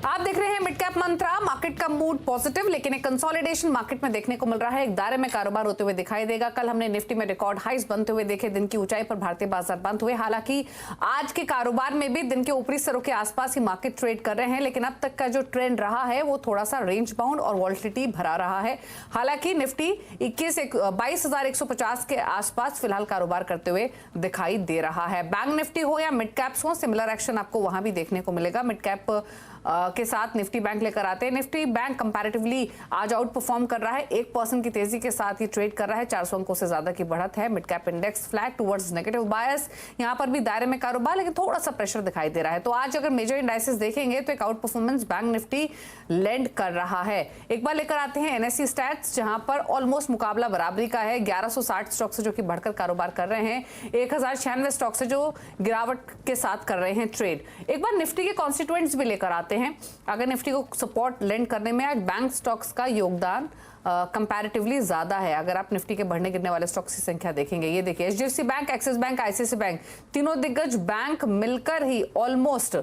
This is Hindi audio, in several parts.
आप देख रहे हैं मिड कैप मंत्रा। मार्केट का मूड पॉजिटिव, लेकिन एक कंसोलिडेशन मार्केट में देखने को मिल रहा है। एक दायरे में कारोबार होते हुए दिखाई देगा। कल हमने निफ्टी में रिकॉर्ड हाइस बनते हुए देखे, दिन की ऊंचाई पर भारतीय बाजार बंद हुए। हालांकि आज के कारोबार में भी दिन के ऊपरी स्तरों के आसपास ही मार्केट ट्रेड कर रहे हैं, लेकिन अब तक का जो ट्रेंड रहा है वो थोड़ा सा रेंज बाउंड और वॉलेटिलिटी भरा रहा है। हालांकि निफ्टी 22,150 के आसपास फिलहाल कारोबार करते हुए दिखाई दे रहा है। बैंक निफ्टी हो या मिड कैप्स हो, सिमिलर एक्शन आपको वहां भी देखने को मिलेगा। मिड कैप के साथ निफ्टी बैंक लेकर आते हैं। निफ्टी बैंक कंपैरेटिवली आज आउट परफॉर्म कर रहा है, 1% की तेजी के साथ ही ट्रेड कर रहा है। 400 अंकों से ज्यादा की बढ़त है। Mid cap index flat towards negative bias, यहां पर भी दायरे में कारोबार, लेकिन थोड़ा सा प्रेशर दिखाई दे रहा है। तो आज अगर मेजर इंडाइसेस देखेंगे तो एक out performance bank Nifty lend कर रहा है। एक बार लेकर आते हैं एनएससी स्टैट्स, जहां पर ऑलमोस्ट मुकाबला बराबरी का है। 1160 स्टॉक से जो कि बढ़कर कारोबार कर रहे हैं, 1096 स्टॉक से जो गिरावट के साथ कर रहे हैं ट्रेड। एक बार निफ्टी के कॉन्स्टिट्यूएंट्स भी लेकर आते हैं। अगर निफ्टी को सपोर्ट लेंड करने में आज बैंक स्टॉक्स का योगदान कंपैरेटिवली ज्यादा है। अगर आप निफ्टी के बढ़ने गिरने वाले स्टॉक्स की संख्या देखेंगे, ये देखिए HDFC bank, axis bank, ICICI bank, तीनों दिग्गज बैंक मिलकर ही ऑलमोस्ट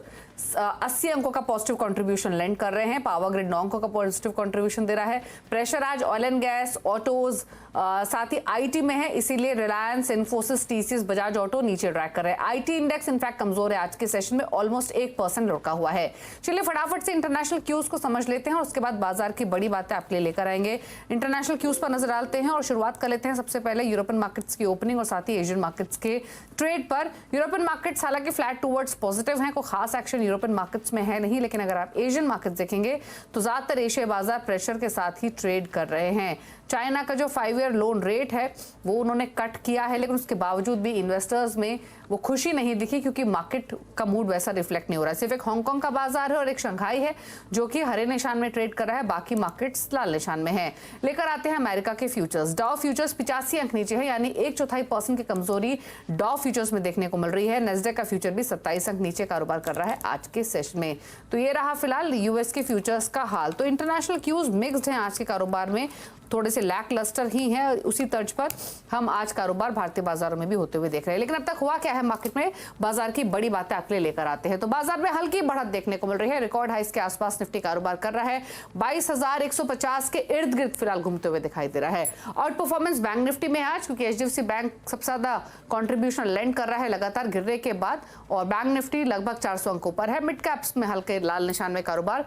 80 अंकों का पॉजिटिव कंट्रीब्यूशन लेंड कर रहे हैं। पावर ग्रिड 9 अंकों का पॉजिटिव कंट्रीब्यूशन दे रहा है। प्रेशर आज ऑयल एंड गैस, ऑटोज, साथ ही आईटी में है, इसीलिए रिलायंस, इन्फोसिस, टीसीएस, बजाज ऑटो नीचे ट्रैक कर रहे हैं। आईटी इंडेक्स इनफैक्ट कमजोर है आज के सेशन में, ऑलमोस्ट 1% लुढ़का हुआ है। चलिए फटाफट से इंटरनेशनल क्यूज को समझ लेते हैं और उसके बाद बाजार की बड़ी बातें आपके लिए लेकर आएंगे। इंटरनेशनल क्यूज पर नजर डालते हैं और शुरुआत कर लेते हैं सबसे पहले यूरोपियन मार्केट्स की ओपनिंग और साथ ही एशियन मार्केट्स के ट्रेड पर। यूरोपियन मार्केट्स हालांकि फ्लैट टुवर्ड्स पॉजिटिव हैं, कोई खास एक्शन यूरोपियन मार्केट्स में है नहीं, लेकिन अगर आप एशियन मार्केट्स देखेंगे तो ज्यादातर एशियाई बाजार प्रेशर के साथ ही ट्रेड कर रहे हैं। चाइना का जो 5 ईयर लोन रेट है वो उन्होंने कट किया है, लेकिन उसके बावजूद भी इन्वेस्टर्स में वो खुशी नहीं दिखी, क्योंकि मार्केट का मूड वैसा रिफ्लेक्ट नहीं हो रहा है। सिर्फ एक हांगकांग का बाजार है और एक शंघाई है जो कि हरे निशान में ट्रेड कर रहा है, बाकी मार्केट्स लाल निशान में है। लेकर आते हैं अमेरिका के फ्यूचर्स। डॉ फ्यूचर्स 85 अंक नीचे है, यानी 1/4% की कमजोरी डॉ फ्यूचर्स में देखने को मिल रही है। नेस्डेक का फ्यूचर भी 27 अंक नीचे कारोबार कर रहा है आज के सेशन में। तो ये रहा फिलहाल यूएस के फ्यूचर्स का हाल। तो इंटरनेशनल क्यूज मिक्स्ड हैं आज के कारोबार में, थोड़े से लैक लस्टर ही है। उसी तर्ज पर हम आज कारोबार भारतीय बाजारों में भी होते हुए देख रहे हैं। लेकिन अब तक हुआ क्या है मार्केट में, बाजार की बड़ी बातें आपके लिए लेकर आते हैं। तो बाजार में हल्की बढ़त देखने को मिल रही है। रिकॉर्ड हाइस के आसपास निफ्टी कारोबार कर रहा है। 22,150 के इर्द गिर्द फिलहाल घूमते हुए दिखाई दे रहा है। आउट परफॉर्मेंस बैंक निफ्टी में आज, क्योंकि एचडीएफसी बैंक सबसे ज्यादा कॉन्ट्रीब्यूशन लेंड कर रहा है लगातार गिरने के बाद, और बैंक निफ्टी लगभग 400 अंकों पर है। मिड कैप्स में हल्के लाल निशान में कारोबार,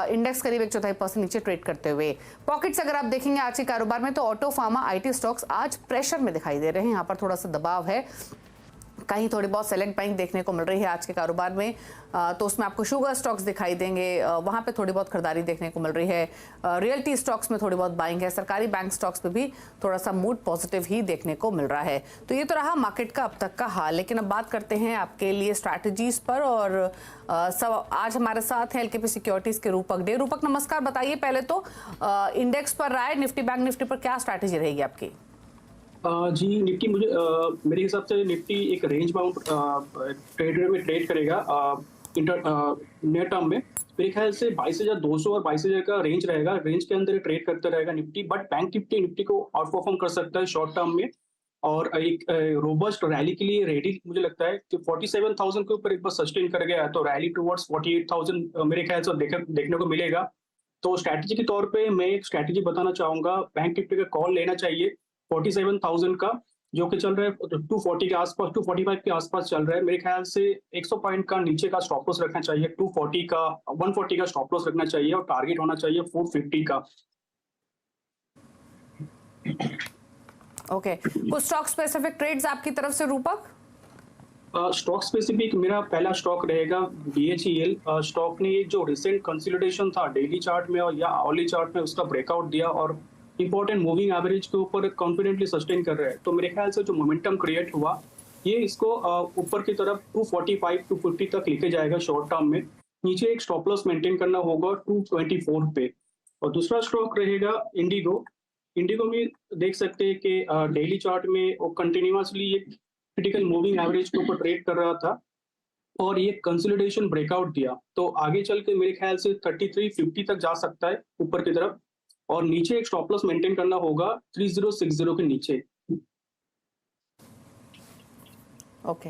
इंडेक्स करीब 1/4% नीचे ट्रेड करते हुए। पॉकेट्स अगर आप देखेंगे आज के कारोबार में तो ऑटो, फार्मा, आईटी स्टॉक्स आज प्रेशर में दिखाई दे रहे हैं। यहां पर थोड़ा सा दबाव है, कहीं थोड़ी बहुत सेलेक्ट बाइंग देखने को मिल रही है आज के कारोबार में। तो उसमें आपको शुगर स्टॉक्स दिखाई देंगे, वहां पे थोड़ी बहुत खरीदारी देखने को मिल रही है। रियल्टी स्टॉक्स में थोड़ी बहुत बाइंग है। सरकारी बैंक स्टॉक्स पे भी थोड़ा सा मूड पॉजिटिव ही देखने को मिल रहा है। तो ये तो रहा मार्केट का अब तक का हाल। लेकिन अब बात करते हैं आपके लिए स्ट्रैटेजीज पर, और सब आज हमारे साथ है एलकेपी सिक्योरिटीज के रूपक डे। रूपक नमस्कार, बताइए पहले तो इंडेक्स पर राय, निफ्टी बैंक निफ्टी पर क्या स्ट्रैटेजी रहेगी आपकी? जी निफ्टी मेरे हिसाब से निफ्टी एक रेंज बाउंड ट्रेड में ट्रेड करेगा नियर टर्म में। मेरे ख्याल से 22,200 और 22,000 का रेंज रहेगा। रेंज के अंदर ट्रेड करता रहेगा निफ्टी, बट बैंक निफ्टी को आउट परफॉर्म कर सकता है शॉर्ट टर्म में, और एक रोबस्ट रैली के लिए रेडी मुझे लगता है कि 47,000 के ऊपर एक बार सस्टेन कर गया तो रैली टुवर्ड्स 48,000 मेरे ख्याल से देखने को मिलेगा। तो स्ट्रैटेजी के तौर पे मैं एक स्ट्रैटेजी बताना चाहूंगा, बैंक निफ्टी का कॉल लेना चाहिए 47,000 का, जो कि चल रहा है 240 के आसपास, 245 के आसपास चल रहा है। मेरे ख्याल से 100 पॉइंट का नीचे का स्टॉप लॉस रखना चाहिए, 240 का 140 का स्टॉप लॉस रखना चाहिए, और टारगेट होना चाहिए 450 का। ओके, कुछ स्टॉक स्पेसिफिक ट्रेड्स आपकी तरफ से रूपक? स्टॉक स्पेसिफिक मेरा पहला स्टॉक रहेगा BHEL। स्टॉक ने जो रिसेंट कंसोलिडेशन था डेली चार्ट में और या आवरली चार्ट में, उसका ब्रेकआउट दिया और इंपॉर्टेंट मूविंग एवरेज के ऊपर कॉन्फिडेंटली सस्टेन कर रहा है। तो मेरे ख्याल से जो मोमेंटम क्रिएट हुआ ये इसको ऊपर की तरफ 245 250 तक लेके जाएगा शॉर्ट टर्म में। नीचे एक स्टॉप लॉस मेंटेन करना होगा 224 पे। और दूसरा स्टॉक रहेगा इंडिगो। इंडिगो में देख सकते हैं कि डेली चार्ट में वो कंटिन्यूअसली एक क्रिटिकल मूविंग एवरेज के ऊपर ट्रेड कर रहा था और ये कंसोलिडेशन ब्रेकआउट दिया, तो आगे चल के मेरे ख्याल से 3350 तक जा सकता है ऊपर की तरफ, और नीचे एक स्टॉप लॉस मेंटेन करना होगा 3060 के नीचे। ओके,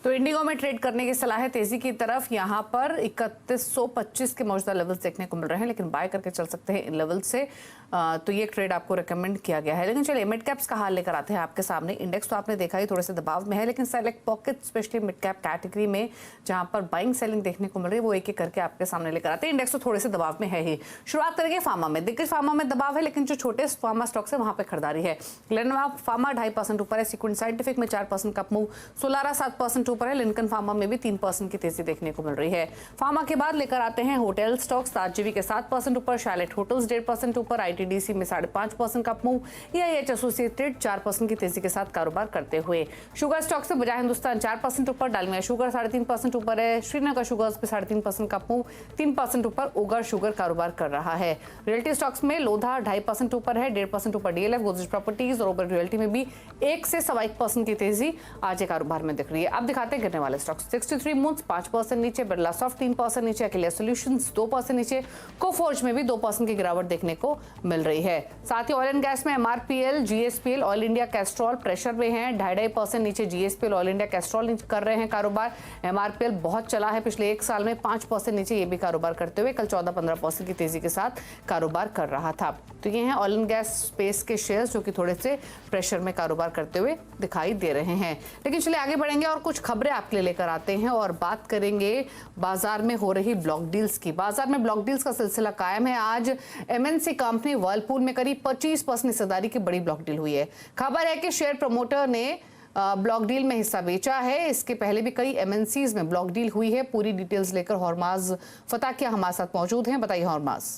तो इंडिगो में ट्रेड करने की सलाह है तेजी की तरफ। यहां पर 3125 के मौजूदा लेवल्स देखने को मिल रहे हैं, लेकिन बाय करके चल सकते हैं इन लेवल से। तो ये ट्रेड आपको रेकमेंड किया गया है। लेकिन चलिए मिड कैप्स का हाल लेकर आते हैं आपके सामने। इंडेक्स तो आपने देखा ही थोड़े से दबाव में है, लेकिन select pocket specially mid cap category में जहां पर बाइंग सेलिंग देखने को मिल रही है वो एक एक करके आपके सामने लेकर आते हैं। इंडेक्स तो थोड़े से दबाव में है ही। शुरुआत करेंगे फार्मा में। दिग्गज फार्मा में दबाव है, लेकिन जो छोटे फार्मा स्टॉक्स है वहां पर खरीदारी है। ग्लेनमार्क फार्मा 2.5% ऊपर है, सीक्वेंट साइंटिफिक में 4% का मूव, सोलारा 7% ऊपर है, लिंकन फार्मा में भी 3% की तेजी देखने को मिल रही है। फार्मा के बाद लेकर आते हैं होटल स्टॉक्स। ताजजीवी के 7% ऊपर, शैलेट होटल्स 1.5% ऊपर, आईटीडीसी में 5.5% का मूव, EIH एसोसिएटेड 4% की तेजी के साथ कारोबार करते हुए। शुगर स्टॉक्स में बजाय हिंदुस्तान 4% ऊपर, डालमिया शुगर 3.5% ऊपर है, श्रीनगर शुगर्स पे 3.5% का मूव, 3% ऊपर ओगर शुगर कारोबार कर रहा है। रियल्टी स्टॉक्स में लोधा 2.5% ऊपर है, 1.5% ऊपर डीएलएफ, गोदरेज प्रॉपर्टीज और ओबर रियल्टी में भी 1 से 1.25% की तेजी आज के कारोबार में दिख रही है। अब दिखाते हैं गिरने वाले स्टॉक्स। 63 मूव्स 5% नीचे, बिरला सॉफ्ट 3% नीचे, अकेलिया सॉल्यूशंस 2% नीचे, कोफोर्ज में भी 2% की गिरावट देखने को मिल रही है। साथ ही ऑयल एंड गैस में MRPL, GSPL, oil India Castrol pressure में है, 2.5% नीचे जीएसपीएल, ऑयल इंडिया कैस्ट्रॉल कर रहे हैं कारोबार। एमआरपीएल बहुत चला है पिछले 1 साल में, 5% नीचे ये भी कारोबार करते हुए कल 14-15% की तेजी के साथ कारोबार कर रहा था। तो ये हैं ऑयल एंड गैस स्पेस के शेयर्स जो कि थोड़े से प्रेशर में कारोबार करते हुए दिखाई दे रहे हैं। लेकिन चलिए आगे बढ़ेंगे और कुछ खबरें आपके लिए लेकर आते हैं और बात करेंगे बाजार में हो रही ब्लॉक डील्स की। बाजार में ब्लॉक डील्स का सिलसिला कायम है। आज एमएनसी कंपनी वर्लपूल में करीब 25% हिस्सेदारी की बड़ी ब्लॉक डील हुई है। खबर है कि शेयर प्रमोटर ने ब्लॉक डील में हिस्सा बेचा है। इसके पहले भी कई एमएनसीज में ब्लॉक डील हुई है। पूरी डिटेल्स लेकर हॉर्माज फताकिया हमारे साथ मौजूद हैं। बताइए हॉर्माज।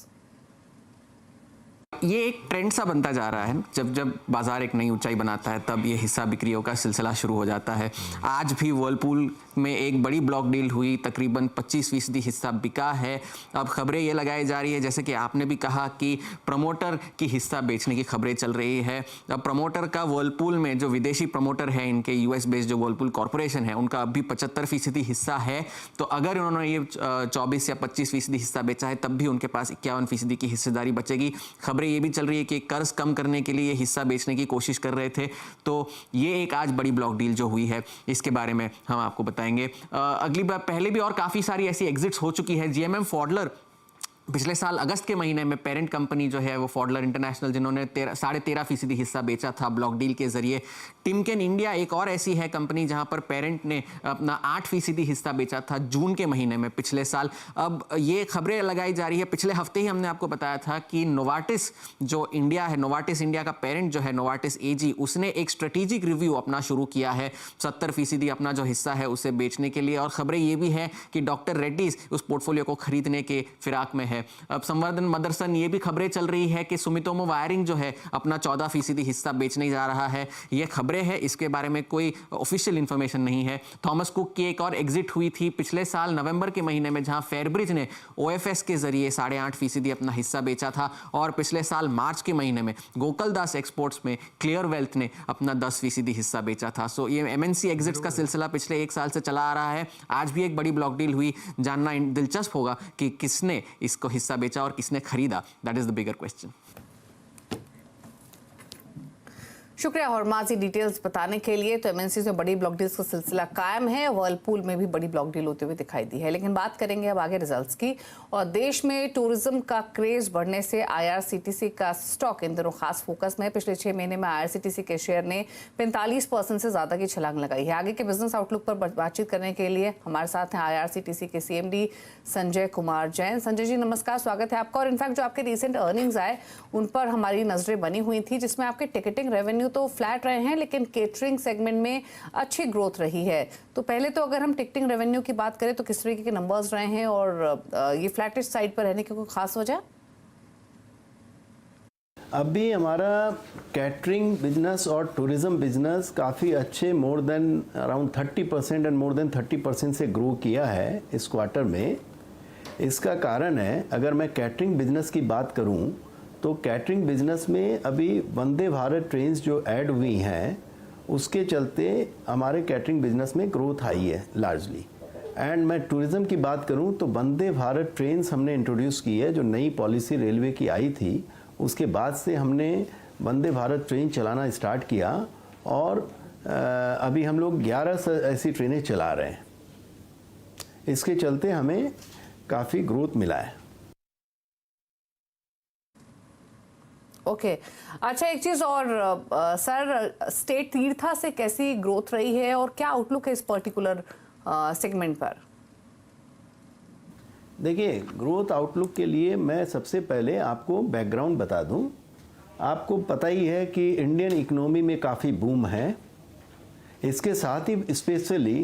ये एक ट्रेंड सा बनता जा रहा है। जब जब बाजार एक नई ऊंचाई बनाता है तब ये हिस्सा बिक्रियों का सिलसिला शुरू हो जाता है। आज भी वर्लपूल में एक बड़ी ब्लॉक डील हुई, तकरीबन 25% हिस्सा बिका है। अब खबरें ये लगाई जा रही है, जैसे कि आपने भी कहा कि प्रमोटर की हिस्सा बेचने की खबरें चल रही है। अब प्रमोटर का वर्लपूल में जो विदेशी प्रमोटर है, इनके यूएस बेस्ड जो वर्लपूल कॉरपोरेशन है, उनका अभी 75% हिस्सा है। तो अगर उन्होंने ये 24 या 25% हिस्सा बेचा है तब भी उनके पास 51% की हिस्सेदारी बचेगी। खबरें ये भी चल रही है कि कर्ज कम करने के लिए हिस्सा बेचने की कोशिश कर रहे थे। तो ये एक आज बड़ी ब्लॉक डील जो हुई है, इसके बारे में हम आपको बताएंगे। अगली बार पहले भी और काफी सारी ऐसी एग्जिट्स हो चुकी है। जीएमएम फॉडलर पिछले साल अगस्त के महीने में पेरेंट कंपनी जो है वो फॉडलर इंटरनेशनल, जिन्होंने 13.5% हिस्सा बेचा था ब्लॉक डील के जरिए। टिमकेन इंडिया एक और ऐसी है कंपनी जहां पर पेरेंट ने अपना 8% हिस्सा बेचा था जून के महीने में पिछले साल। अब ये खबरें लगाई जा रही है, पिछले हफ्ते ही हमने आपको बताया था कि नोवार्टिस जो इंडिया है, नोवार्टिस इंडिया का पेरेंट जो है नोवार्टिस एजी, उसने एक स्ट्रेटेजिक रिव्यू अपना शुरू किया है 70% अपना जो हिस्सा है उसे बेचने के लिए। और खबरें ये भी है कि डॉक्टर रेड्डीज उस पोर्टफोलियो को खरीदने के फिराक में है। अब संवर्धन मदरसन ये भी खबरें चल रही है कि सुमितोमो वायरिंग जो है अपना 14% हिस्सा बेचने जा रहा है। ये खबरें हैं, इसके बारे में कोई ऑफिशियल इंफॉर्मेशन नहीं है। थॉमस कुक की एक और एग्जिट हुई थी पिछले साल नवंबर के महीने में, जहां फेयरब्रिज ने ओएफएस के जरिए 8.5% अपना हिस्सा बेचा था। और पिछले साल मार्च के महीने में गोकुलदास एक्सपोर्ट्स में क्लियर वेल्थ ने अपना 10% हिस्सा बेचा था। सो ये एमएनसी एग्जिट्स का सिलसिला पिछले 1 साल से चला आ रहा है। आज भी एक बड़ी ब्लॉक डील हुई। जानना दिलचस्प होगा कि किसने इसको हिस्सा बेचा और किसने खरीदा। That is the bigger question. शुक्रिया हॉर्माजी डिटेल्स बताने के लिए। तो एमएनसी में बड़ी ब्लॉक डील्स का सिलसिला कायम है। वर्लपूल में भी बड़ी ब्लॉक डील होते हुए दिखाई दी है। लेकिन बात करेंगे अब आगे रिजल्ट्स की। और देश में टूरिज्म का क्रेज बढ़ने से आईआरसीटीसी का स्टॉक इन दिनों खास फोकस में है। पिछले 6 महीने में आईआरसीटीसी के शेयर ने 45% से ज्यादा की छलांग लगाई है। आगे के बिजनेस आउटलुक पर बातचीत करने के लिए हमारे साथ हैं आईआरसीटीसी के सीएमडी संजय कुमार जैन। संजय जी नमस्कार, स्वागत है आपका। और इनफैक्ट जो आपके रिसेंट अर्निंग्स आए उन पर हमारी नजरें बनी हुई थी, जिसमें आपके टिकटिंग रेवेन्यू तो फ्लैट रहे हैं लेकिन केटरिंग सेगमेंट में अच्छी ग्रोथ रही है। तो पहले तो अगर हम टिकटिंग रेवेन्यू की बात करें तो किस तरीके के नंबर्स रहे हैं और ये फ्लैटिश साइड पर रहने की कोई खास वजह? अभी हमारा कैटरिंग बिजनेस और टूरिज्म बिजनेस काफ़ी अच्छे more than around 30% and more than 30% से ग्रो किया है इस क्वार्टर में। इसका कारण है, अगर मैं कैटरिंग बिजनेस की बात करूं तो कैटरिंग बिजनेस में अभी वंदे भारत ट्रेन्स जो ऐड हुई हैं उसके चलते हमारे कैटरिंग बिजनेस में ग्रोथ आई है लार्जली। एंड मैं टूरिज्म की बात करूं तो वंदे भारत ट्रेन्स हमने इंट्रोड्यूस की है, जो नई पॉलिसी रेलवे की आई थी उसके बाद से हमने वंदे भारत ट्रेन चलाना स्टार्ट किया। और अभी हम लोग 11 ऐसी ट्रेनें चला रहे हैं। इसके चलते हमें काफ़ी ग्रोथ मिला है। ओके अच्छा, एक चीज और सर, स्टेट तीर्था से कैसी ग्रोथ रही है और क्या आउटलुक है इस पर्टिकुलर सेगमेंट पर? देखिए, ग्रोथ आउटलुक के लिए मैं सबसे पहले आपको बैकग्राउंड बता दूं। आपको पता ही है कि इंडियन इकोनॉमी में काफ़ी बूम है। इसके साथ ही स्पेशली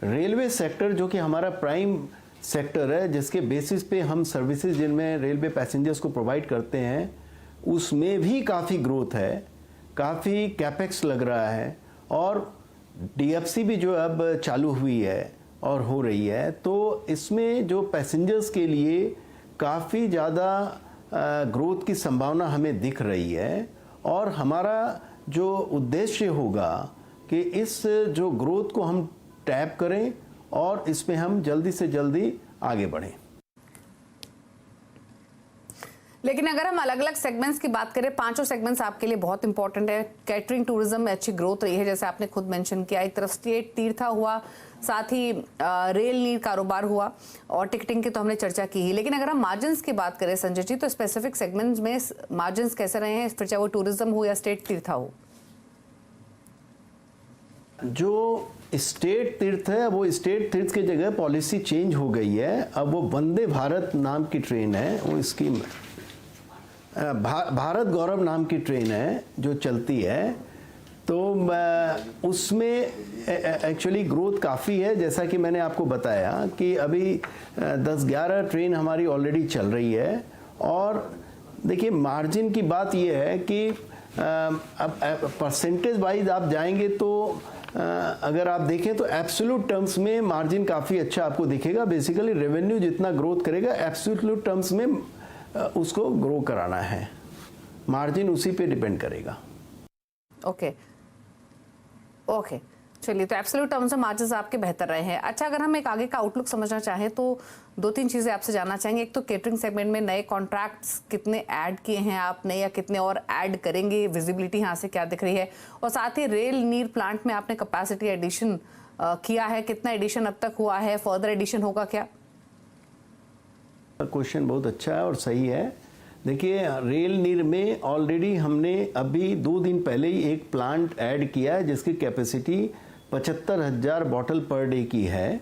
रेलवे सेक्टर, जो कि हमारा प्राइम सेक्टर है, जिसके बेसिस पे हम सर्विसेज जिनमें रेलवे पैसेंजर्स को प्रोवाइड करते हैं, उसमें भी काफ़ी ग्रोथ है, काफ़ी कैपेक्स लग रहा है। और डीएफसी भी जो अब चालू हुई है और हो रही है, तो इसमें जो पैसेंजर्स के लिए काफ़ी ज़्यादा ग्रोथ की संभावना हमें दिख रही है। और हमारा जो उद्देश्य होगा कि इस जो ग्रोथ को हम टैप करें और इसमें हम जल्दी से जल्दी आगे बढ़ें। लेकिन अगर हम अलग अलग सेगमेंट्स की बात करें, पांचों सेगमेंट्स आपके लिए बहुत इंपॉर्टेंट है। कैटरिंग टूरिज्म में अच्छी ग्रोथ रही है, जैसे आपने खुद मेंशन किया। एक तरफ स्टेट तीर्था हुआ, साथ ही रेल नीर कारोबार हुआ, और टिकटिंग की तो हमने चर्चा की ही। लेकिन अगर हम मार्जिन्स की बात करें संजय जी, तो स्पेसिफिक सेगमेंट्स में मार्जिन्स कैसे रहे हैं, फिर चाहे वो टूरिज्म हो या स्टेट तीर्था हो? जो स्टेट तीर्थ है, वो स्टेट तीर्थ की जगह पॉलिसी चेंज हो गई है। अब वो वंदे भारत नाम की ट्रेन है, वो स्कीम भारत गौरव नाम की ट्रेन है जो चलती है। तो उसमें एक्चुअली ग्रोथ काफ़ी है। जैसा कि मैंने आपको बताया कि अभी 10-11 ट्रेन हमारी ऑलरेडी चल रही है। और देखिए, मार्जिन की बात ये है कि अब परसेंटेज वाइज आप जाएंगे तो अगर आप देखें तो एब्सोल्यूट टर्म्स में मार्जिन काफ़ी अच्छा आपको दिखेगा। बेसिकली रेवेन्यू जितना ग्रोथ करेगा, एब्सोल्यूट टर्म्स में उसको ग्रो कराना है, मार्जिन उसी पे डिपेंड करेगा। ओके ओके, चलिए, तो एब्सोल्यूट टर्म्स में मार्जिन्स आपके बेहतर रहे हैं। अच्छा, अगर हम एक आगे का आउटलुक समझना चाहें तो 2-3 चीज़ें आपसे जानना चाहेंगे। एक तो केटरिंग सेगमेंट में नए कॉन्ट्रैक्ट्स कितने ऐड किए हैं आपने, या कितने और ऐड करेंगे, विजिबिलिटी यहाँ से क्या दिख रही है? और साथ ही रेल नीर प्लांट में आपने कैपेसिटी एडिशन किया है, कितना एडिशन अब तक हुआ है, फर्दर एडिशन होगा क्या? क्वेश्चन बहुत अच्छा है और सही है। देखिए, रेल नीर में ऑलरेडी हमने अभी 2 दिन पहले ही एक प्लांट ऐड किया है जिसकी कैपेसिटी 75,000 बॉटल पर डे की है।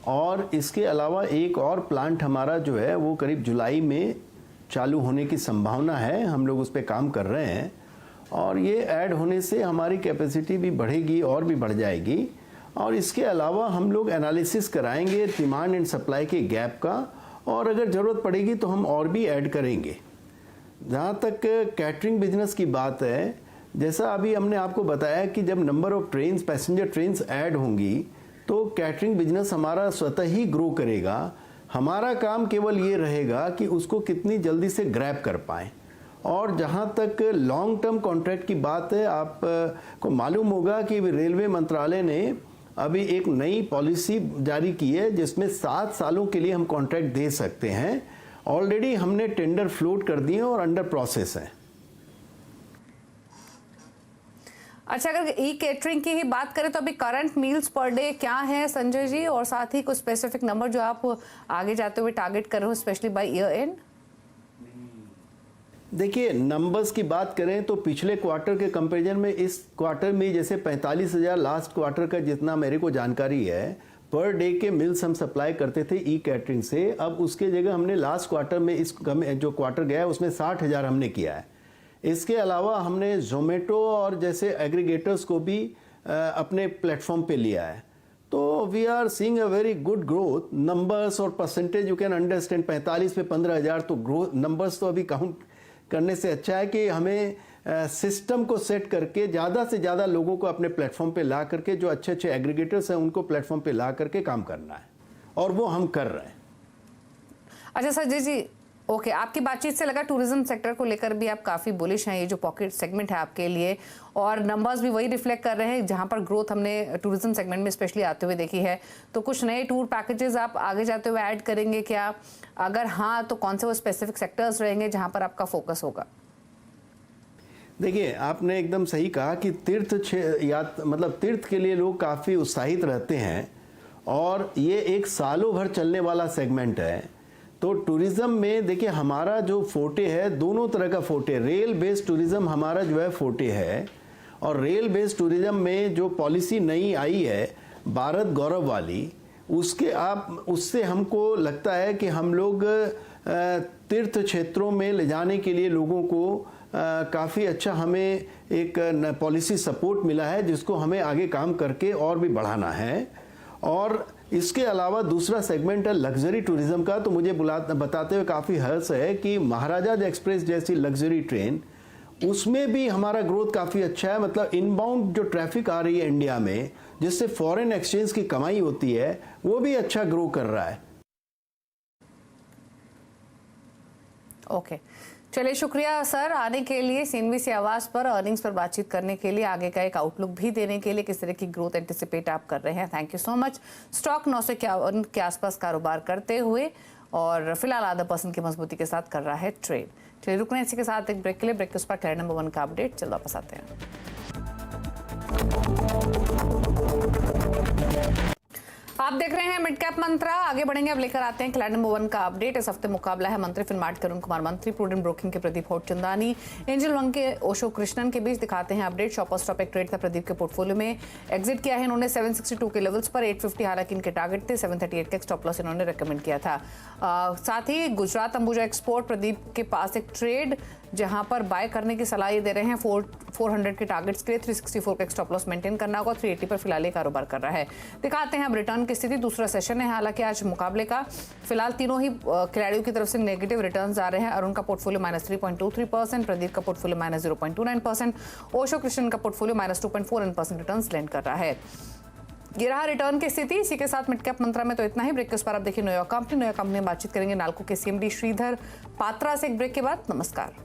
और इसके अलावा एक और प्लांट हमारा जो है वो करीब जुलाई में चालू होने की संभावना है। हम लोग उस पर काम कर रहे हैं और ये ऐड होने से हमारी कैपेसिटी भी बढ़ेगी और भी बढ़ जाएगी। और इसके अलावा हम लोग एनालिसिस कराएंगे डिमांड एंड सप्लाई के गैप का, और अगर ज़रूरत पड़ेगी तो हम और भी ऐड करेंगे। जहाँ तक कैटरिंग बिजनेस की बात है, जैसा अभी हमने आपको बताया कि जब number of trains, passenger trains add होंगी तो कैटरिंग बिजनेस हमारा स्वतः ही ग्रो करेगा। हमारा काम केवल ये रहेगा कि उसको कितनी जल्दी से ग्रैब कर पाएँ। और जहाँ तक लॉन्ग टर्म कॉन्ट्रैक्ट की बात है, आप को मालूम होगा कि रेलवे मंत्रालय ने अभी एक नई पॉलिसी जारी की है जिसमें 7 सालों के लिए हम कॉन्ट्रैक्ट दे सकते हैं। ऑलरेडी हमने टेंडर फ्लोट कर दिए और अंडर प्रोसेस है। अच्छा, अगर ई केटरिंग की ही बात करें तो अभी करंट मील्स पर डे क्या है संजय जी, और साथ ही कुछ स्पेसिफिक नंबर जो आप आगे जाते हुए टारगेट कर रहे हो, स्पेशली बाय ईयर एंड? देखिए, नंबर्स की बात करें तो पिछले क्वार्टर के कंपैरिजन में इस क्वार्टर में जैसे 45,000 लास्ट क्वार्टर का जितना मेरे को जानकारी है पर डे के मिल्स हम सप्लाई करते थे ई कैटरिंग से। अब उसके जगह हमने लास्ट क्वार्टर में इस जो क्वार्टर गया है उसमें 60,000 हमने किया है। इसके अलावा हमने जोमेटो और जैसे एग्रीगेटर्स को भी अपने प्लेटफॉर्म पे लिया है। तो we are seeing a very good growth. Numbers और परसेंटेज यू कैन अंडरस्टैंड। 45 पे 15,000 तो ग्रोथ नंबर्स तो अभी काउंट करने से अच्छा है कि हमें सिस्टम को सेट करके ज़्यादा से ज़्यादा लोगों को अपने प्लेटफॉर्म पे ला करके, जो अच्छे अच्छे एग्रीगेटर्स हैं उनको प्लेटफॉर्म पे ला करके काम करना है, और वो हम कर रहे हैं। अच्छा संजय जी, ओके, आपकी बातचीत से लगा टूरिज्म सेक्टर को लेकर भी आप काफ़ी बुलिश हैं। ये जो पॉकेट सेगमेंट है आपके लिए, और नंबर्स भी वही रिफ्लेक्ट कर रहे हैं जहां पर ग्रोथ हमने टूरिज्म सेगमेंट में स्पेशली आते हुए देखी है। तो कुछ नए टूर पैकेजेस आप आगे जाते हुए ऐड करेंगे क्या? अगर हाँ, तो कौन से वो स्पेसिफिक सेक्टर्स रहेंगे जहां पर आपका फोकस होगा? देखिए, आपने एकदम सही कहा कि मतलब तीर्थ के लिए लोग काफ़ी उत्साहित रहते हैं और ये एक सालों भर चलने वाला सेगमेंट है। तो टूरिज़्म में देखिए हमारा जो फोटे है, दोनों तरह का फोटे, रेल बेस्ड टूरिज़्म हमारा जो है फोटे है। और रेल बेस्ड टूरिज़्म में जो पॉलिसी नई आई है भारत गौरव वाली, उससे हमको लगता है कि हम लोग तीर्थ क्षेत्रों में ले जाने के लिए लोगों को काफ़ी अच्छा हमें एक पॉलिसी सपोर्ट मिला है, जिसको हमें आगे काम करके और भी बढ़ाना है। और इसके अलावा दूसरा सेगमेंट है लग्जरी टूरिज्म का। तो मुझे बताते हुए काफ़ी हर्ष है कि महाराजा एक्सप्रेस जैसी लग्जरी ट्रेन, उसमें भी हमारा ग्रोथ काफ़ी अच्छा है। मतलब इनबाउंड जो ट्रैफिक आ रही है इंडिया में, जिससे फॉरेन एक्सचेंज की कमाई होती है, वो भी अच्छा ग्रो कर रहा है। ओके, चलिए शुक्रिया सर आने के लिए, सीएनबीसी आवाज पर अर्निंग्स पर बातचीत करने के लिए, आगे का एक आउटलुक भी देने के लिए, किस तरह की ग्रोथ एंटिसिपेट आप कर रहे हैं। Thank you so much. Stock 951 के आसपास कारोबार करते हुए और फिलहाल आधा % की मजबूती के साथ कर रहा है ट्रेड। चलिए रुकने इसी के साथ एक ब्रेक के लिए, ब्रेक के उस पर क्लैरिटी नंबर 1 का अपडेट, चल वापस आते हैं। आप देख रहे हैं मिड कैप मंत्रा, आगे बढ़ेंगे, अब लेकर आते हैं क्लैरिटी नंबर 1 का अपडेट। इस हफ्ते मुकाबला है मंत्री फिनमार्ट के अरुण कुमार, मंत्री प्रूडेंट ब्रोकिंग के प्रदीप होटचंदानी, एंजल वन के ओशो कृष्णन के बीच। दिखाते हैं अपडेट। शॉपर स्टॉप एक ट्रेड था प्रदीप के पोर्टफोलियो में, एग्जिट किया है इन्होंने 762 के लेवल्स पर, 850 हालांकि इनके टारगेट थे, 738 का स्टॉप लॉस इन्होंने रेकमेंड किया था। साथ ही गुजरात अंबुजा एक्सपोर्ट, प्रदीप के पास एक ट्रेड जहां पर बाय करने की सलाह दे रहे हैं 400 के टारगेट्स के लिए, 364 का स्टॉप लॉस मेंटेन करना होगा, 380 पर फिलहाल कारोबार कर रहा है। दिखाते हैं अब रिटर्न की स्थिति, दूसरा सेशन है हालांकि आज मुकाबले का। फिलहाल तीनों ही खिलाड़ियों की तरफ से नेगेटिव रिटर्न्स आ रहे हैं। अरुण का पोर्टफोलियो -3.23%, प्रदीप का पोर्टफोलियो -0.29%, ओशो कृष्णन का पोर्टफोलियो -2.41% रिटर्न्स लैंड कर रहा है। ये रहा रिटर्न की स्थिति। इसी के साथ मिड कैप मंत्रा में तो इतना ही। ब्रेक के उस पर आप देखिए न्यूयॉर्क कंपनी में बातचीत करेंगे नाल्को के सीएमडी श्रीधर पात्रा से एक ब्रेक के बाद। नमस्कार।